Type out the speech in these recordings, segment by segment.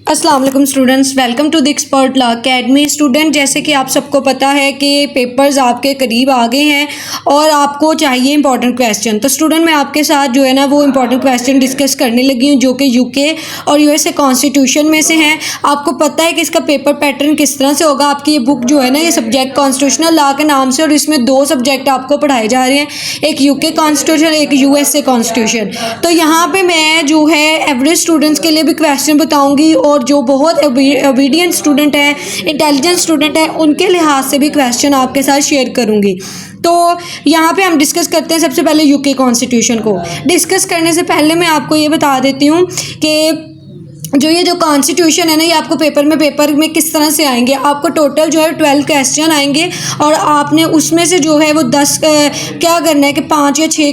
अस्सलाम वालेकुम students, welcome to the expert law academy. Student, जैसे कि आप सबको पता है कि पेपर्स आपके करीब आ गए हैं और आपको चाहिए इंपॉर्टेंट क्वेश्चन। तो स्टूडेंट, मैं आपके साथ जो है ना वो इंपॉर्टेंट क्वेश्चन डिस्कस करने लगी हूँ जो कि यूके और यूएसए कॉन्स्टिट्यूशन में से हैं। आपको पता है कि इसका पेपर पैटर्न किस तरह से होगा। आपकी ये बुक जो है ना, ये सब्जेक्ट कॉन्स्टिट्यूशनल लॉ के नाम से, और इसमें दो सब्जेक्ट आपको पढ़ाए जा रहे हैं, एक यूके कॉन्स्टिट्यूशन, एक यूएसए कॉन्स्टिट्यूशन। तो यहाँ पे मैं जो है एवरेज स्टूडेंट्स के लिए भी क्वेश्चन बताऊँगी और जो बहुत ओबीडियंट स्टूडेंट है, इंटेलिजेंट स्टूडेंट है, उनके लिहाज से भी क्वेश्चन आपके साथ शेयर करूंगी। तो यहाँ पे हम डिस्कस करते हैं सबसे पहले यूके कॉन्स्टिट्यूशन को। डिस्कस करने से पहले मैं आपको ये बता देती हूँ कि जो कॉन्स्टिट्यूशन है ना, ये आपको पेपर में किस तरह से आएंगे। आपको टोटल जो है 12 क्वेश्चन आएंगे और आपने उसमें से जो है वो 10 क्या करना है कि 5 या 6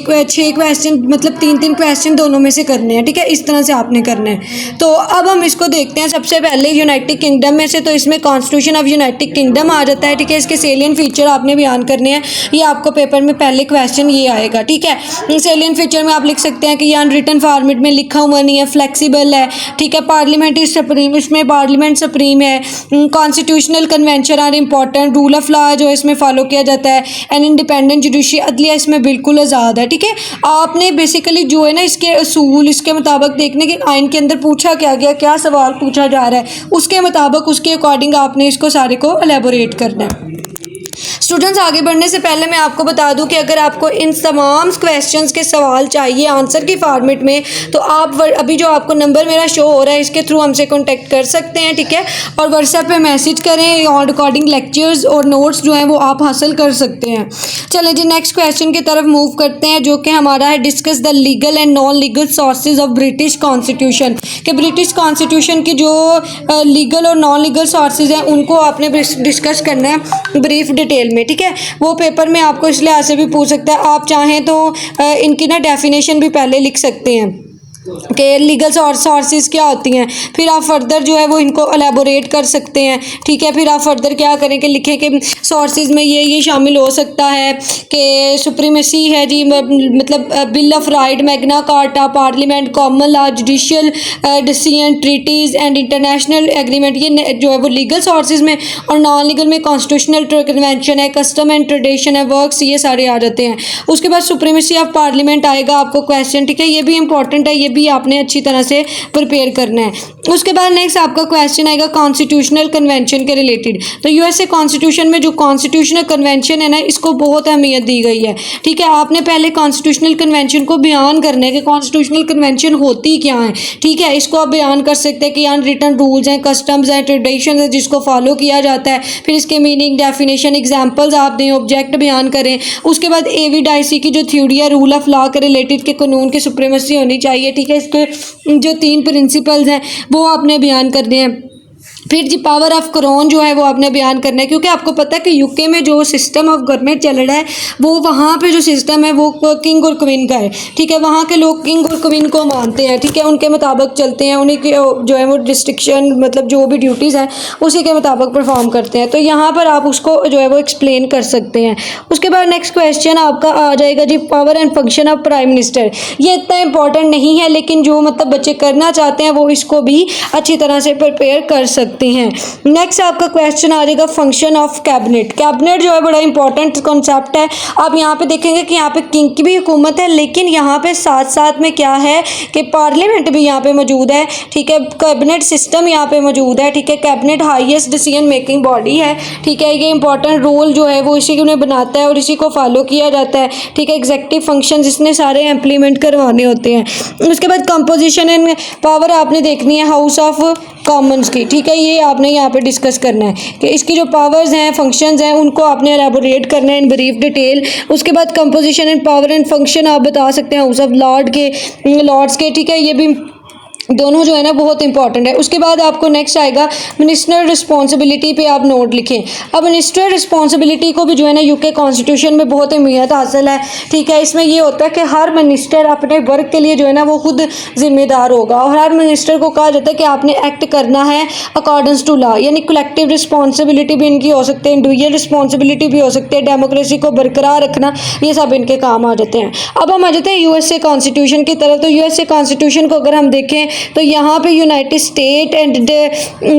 क्वेश्चन, मतलब 3 क्वेश्चन दोनों में से करने हैं। ठीक है, इस तरह से आपने करना है। तो अब हम इसको देखते हैं। सबसे पहले यूनाइटेड किंगडम में से, तो इसमें कॉन्स्टिट्यूशन ऑफ यूनाइटेड किंगडम आ जाता है। ठीक है, इसके सेलियन फीचर आपने बयान करने हैं। ये आपको पेपर में पहले क्वेश्चन ये आएगा। ठीक है, सेलियन फीचर में आप लिख सकते हैं कि ये अनरिटन फॉर्मेट में लिखा हुआ नहीं है, फ्लेक्सिबल है। ठीक है, पार्लियामेंट इज सुप्रीम, इसमें पार्लियामेंट सुप्रीम है। Constitutional convention are important, rule of law जो इसमें फॉलो किया जाता है, एंड इंडिपेंडेंट जुडिशरी, अदलिया इसमें बिल्कुल आज़ाद है। ठीक है, आपने बेसिकली जो है ना इसके असूल, इसके मुताबिक देखने के आइन के अंदर पूछा क्या गया, क्या सवाल पूछा जा रहा है, उसके मुताबिक, उसके अकॉर्डिंग आपने इसको सारे को एलेबोरेट करना है। स्टूडेंट्स, आगे बढ़ने से पहले मैं आपको बता दूं कि अगर आपको इन तमाम क्वेश्चंस के सवाल चाहिए आंसर की फॉर्मेट में, तो आप अभी जो आपको नंबर मेरा शो हो रहा है इसके थ्रू हमसे कांटेक्ट कर सकते हैं। ठीक है, और व्हाट्सएप पे मैसेज करें और रिकॉर्डिंग लेक्चर्स और नोट्स जो हैं वो आप हासिल कर सकते हैं। चलें जी, नेक्स्ट क्वेश्चन की तरफ मूव करते हैं, जो कि हमारा है discuss the legal and non legal sources of British constitution. कि ब्रिटिश कॉन्स्टिट्यूशन की जो लीगल और नॉन लीगल सोर्सेज हैं उनको आपने डिस्कस करना है ब्रीफ डिटेल में। ठीक है, वो पेपर में आपको इस लिहाज से भी पूछ सकता है। आप चाहें तो इनकी ना डेफिनेशन भी पहले लिख सकते हैं कि लीगल सोर्सेज क्या होती हैं, फिर आप फर्दर जो है वो इनको एलेबोरेट कर सकते हैं। ठीक है, फिर आप फर्दर क्या करें कि लिखें कि सोर्सेज में ये शामिल हो सकता है कि सुप्रीमेसी है जी, मतलब bill of right, Magna carta, parliament, common law, judicial decision, treaties and international agreement, ये जो है वो लीगल सोर्सेज में। और नॉन लीगल में कॉन्स्टिट्यूशनल कन्वेंशन है, कस्टम एंड ट्रेडिशन है, वर्क्स, ये सारे आ जाते हैं। उसके बाद सुप्रीमेसी ऑफ पार्लियामेंट आएगा आपको क्वेश्चन। ठीक है, ये भी इंपॉर्टेंट है, ये भी आपने अच्छी तरह से प्रिपेयर करना है। उसके बाद नेक्स्ट आपका क्वेश्चन आएगा कॉन्स्टिट्यूशनल कन्वेंशन के रिलेटेड। तो यूएसए कॉन्स्टिट्यूशन में जो कॉन्स्टिट्यूशनल कन्वेंशन है ना, इसको बहुत अहमियत दी गई है। ठीक है, आपने पहले कॉन्स्टिट्यूशनल कन्वेंशन को बयान करना है कि कॉन्स्टिट्यूशनल कन्वेंशन होती क्या है। ठीक है, इसको आप बयान कर सकते हैं कि अनरिटन रूल्स हैं, कस्टम्स हैं, ट्रेडिशन है जिसको फॉलो किया जाता है। फिर इसके मीनिंग, डेफिनेशन, एग्जाम्पल्स आप दें, ऑब्जेक्ट बयान करें। उसके बाद एविडाइसी की जो थ्योरी है रूल ऑफ लॉ के रिलेटेड के कानून की सुप्रीमेसी होनी चाहिए। ठीक है, इसके जो 3 प्रिंसिपल्स हैं वो आपने बयान करने हैं। फिर जी पावर ऑफ क्राउन जो है वो आपने बयान करना है, क्योंकि आपको पता है कि यूके में जो सिस्टम ऑफ गवर्नमेंट चल रहा है वो वहाँ पे जो सिस्टम है वो किंग और क्वीन का है। ठीक है, वहाँ के लोग किंग और क्वीन को मानते हैं। ठीक है, उनके मुताबिक चलते हैं, उन्हीं के जो है वो रिस्ट्रिक्शन, मतलब जो भी ड्यूटीज़ हैं उसी के मुताबिक परफॉर्म करते हैं। तो यहाँ पर आप उसको जो है वो एक्सप्लेन कर सकते हैं। उसके बाद नेक्स्ट क्वेश्चन आपका आ जाएगा जी power and function of prime minister. ये इतना इंपॉर्टेंट नहीं है, लेकिन जो मतलब बच्चे करना चाहते हैं वो इसको भी अच्छी तरह से प्रिपेयर कर सकते हैं। नेक्स्ट आपका क्वेश्चन आ जाएगा फंक्शन ऑफ कैबिनेट। कैबिनेट जो है बड़ा इंपॉर्टेंट कॉन्सेप्ट है। आप यहाँ पे देखेंगे कि यहाँ पे किंग की भी हुकूमत है, लेकिन यहाँ पे साथ साथ में क्या है कि पार्लियामेंट भी यहाँ पे मौजूद है। ठीक है, कैबिनेट सिस्टम यहाँ पे मौजूद है। ठीक है, cabinet highest decision making body है। ठीक है, ये इंपॉर्टेंट रोल जो है वो इसी ने बनाता है और इसी को फॉलो किया जाता है। ठीक है, एग्जेक्टिव फंक्शन जिसने सारे इम्प्लीमेंट करवाने होते हैं। उसके बाद कंपोजिशन एंड पावर आपने देखनी है हाउस ऑफ कॉमन्स की। ठीक है, ये आपने यहाँ पे डिस्कस करना है कि इसकी जो पावर्स हैं, फंक्शंस हैं, उनको आपने एलेबोरेट करना है इन ब्रीफ डिटेल। उसके बाद composition and power and function आप बता सकते हैं हाउस ऑफ लॉर्ड्स के। ठीक है, ये भी दोनों जो है ना बहुत इंपॉर्टेंट है। उसके बाद आपको नेक्स्ट आएगा मिनिस्ट्रियल रिस्पॉन्सिबिलिटी पे आप नोट लिखें। अब मिनिस्ट्रियल रिस्पॉन्सिबिलिटी को भी जो है ना यूके कॉन्स्टिट्यूशन में बहुत अहमियत हासिल है। ठीक है, इसमें ये होता है कि हर मिनिस्टर अपने वर्क के लिए जो है ना वो खुद जिम्मेदार होगा और हर मिनिस्टर को कहा जाता है कि आपने एक्ट करना है अकॉर्डेंस टू लॉ। यानी कलेक्टिव रिस्पॉन्सिबिलिटी भी इनकी हो सकती है, इंडिविजुअल रिस्पॉन्सिबिलिटी भी हो सकती है, डेमोक्रेसी को बरकरार रखना, ये सब इनके काम आ जाते हैं। अब हम आ जाते हैं यूएसए कॉन्स्टिट्यूशन की तरफ। तो यूएसए कॉन्स्टिट्यूशन को अगर हम देखें तो यहाँ पे यूनाइटेड स्टेट एंड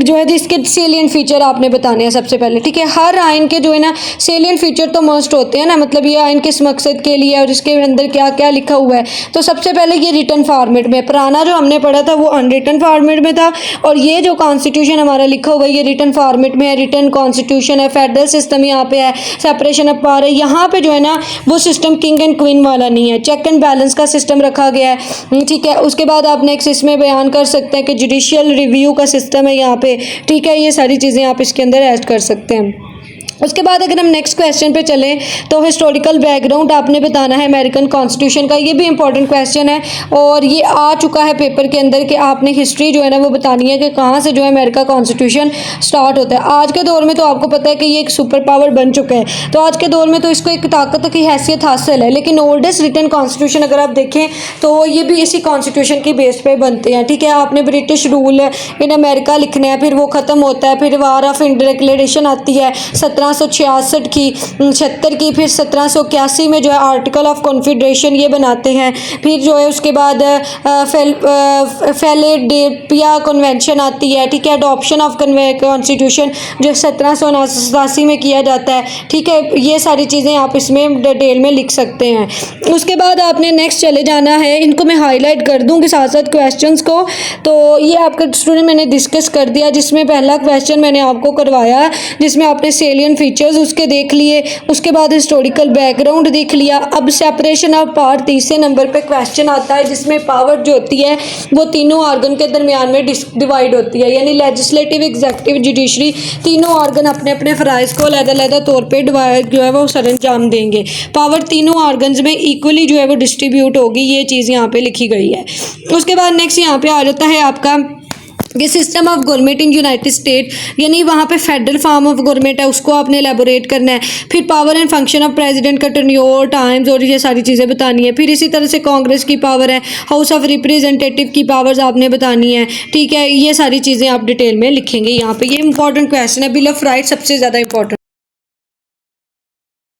जो है इसके सेलियन फीचर आपने बताने हैं सबसे पहले, ठीक है। हर आइन के जो है ना सेलियन फीचर तो मस्ट होते हैं ना, मतलब ये आइन किस मकसद के लिए और इसके अंदर क्या क्या लिखा हुआ है। तो सबसे पहले ये रिटन फॉर्मेट में, पुराना जो हमने पढ़ा था वो अनरिटन फॉर्मेट में था, और ये जो कॉन्स्टिट्यूशन हमारा लिखा हुआ है ये रिटन फॉर्मेट में है। रिटन कॉन्स्टिट्यूशन है, फेडरल सिस्टम यहाँ पे है, सेपरेशन ऑफ पावर है। यहाँ पे जो है ना वो सिस्टम किंग एंड क्वीन वाला नहीं है, चेक एंड बैलेंस का सिस्टम रखा गया है, ठीक है। उसके बाद आप नेक्स्ट इसमें बयान कर सकते हैं कि जुडिशियल रिव्यू का सिस्टम है यहाँ पे, ठीक है। ये सारी चीज़ें आप इसके अंदर ऐड कर सकते हैं। उसके बाद अगर हम नेक्स्ट क्वेश्चन पे चलें तो हिस्टोरिकल बैकग्राउंड आपने बताना है अमेरिकन कॉन्स्टिट्यूशन का। ये भी इंपॉर्टेंट क्वेश्चन है और ये आ चुका है पेपर के अंदर कि आपने हिस्ट्री जो है ना वो बतानी है कि कहाँ से जो है अमेरिका कॉन्स्टिट्यूशन स्टार्ट होता है। आज के दौर में तो आपको पता है कि ये एक सुपर पावर बन चुका है, तो आज के दौर में तो इसको एक ताकत की हैसियत हासिल है। लेकिन ओल्डेस्ट रिटन कॉन्स्टिट्यूशन अगर आप देखें तो ये भी इसी कॉन्स्टिट्यूशन की बेस पे बनते हैं, ठीक है। आपने ब्रिटिश रूल इन अमेरिका लिखना है, फिर वो ख़त्म होता है, फिर वार ऑफ डिक्लेरेशन आती है 1766 की 76 की, फिर 1781 में जो है आर्टिकल ऑफ कॉन्फेडरेशन ये बनाते हैं, फिर जो है उसके बाद फिलाडेल्फिया कन्वेंशन आती है, ठीक है। अडॉप्शन ऑफ कॉन्स्टिट्यूशन जो 1787 में किया जाता है, ठीक है। ये सारी चीज़ें आप इसमें डिटेल में लिख सकते हैं। उसके बाद आपने नेक्स्ट चले जाना है, इनको मैं हाईलाइट कर दूँगी साथ साथ क्वेश्चंस को। तो ये आपका स्टूडेंट मैंने डिस्कस कर दिया, जिसमें पहला क्वेश्चन मैंने आपको करवाया जिसमें आपने सेलियन फीचर्स उसके देख लिए, उसके बाद हिस्टोरिकल बैकग्राउंड देख लिया। अब सेपरेशन ऑफ पावर तीसरे नंबर पे क्वेश्चन आता है, जिसमें पावर जो होती है वो तीनों ऑर्गन के दरमियान में डिवाइड होती है, यानी लेजिस्लेटिव, एग्जीक्यूटिव, जुडिशरी, तीनों ऑर्गन अपने अपने फ़राइज़ को अलग-अलग तौर पे डिवाइड जो है वो सरंजाम देंगे। पावर तीनों ऑर्गन्स में इक्वली जो है वो डिस्ट्रीब्यूट होगी, ये चीज़ यहाँ पे लिखी गई है। उसके बाद नेक्स्ट यहाँ पे आ जाता है आपका ये system of government in United state, यानी वहाँ पे फेडरल फॉर्म ऑफ गवर्नमेंट है, उसको आपने एलेबोरेट करना है। फिर power and function of president का टर्न्योर, टाइम्स और ये सारी चीज़ें बतानी है। फिर इसी तरह से कांग्रेस की पावर है, हाउस ऑफ रिप्रेजेंटेटिव की पावर्स आपने बतानी है, ठीक है। ये सारी चीज़ें आप डिटेल में लिखेंगे यहाँ पे। ये इंपॉर्टेंट क्वेश्चन है, बिल ऑफ राइट सबसे ज़्यादा इंपॉर्टेंट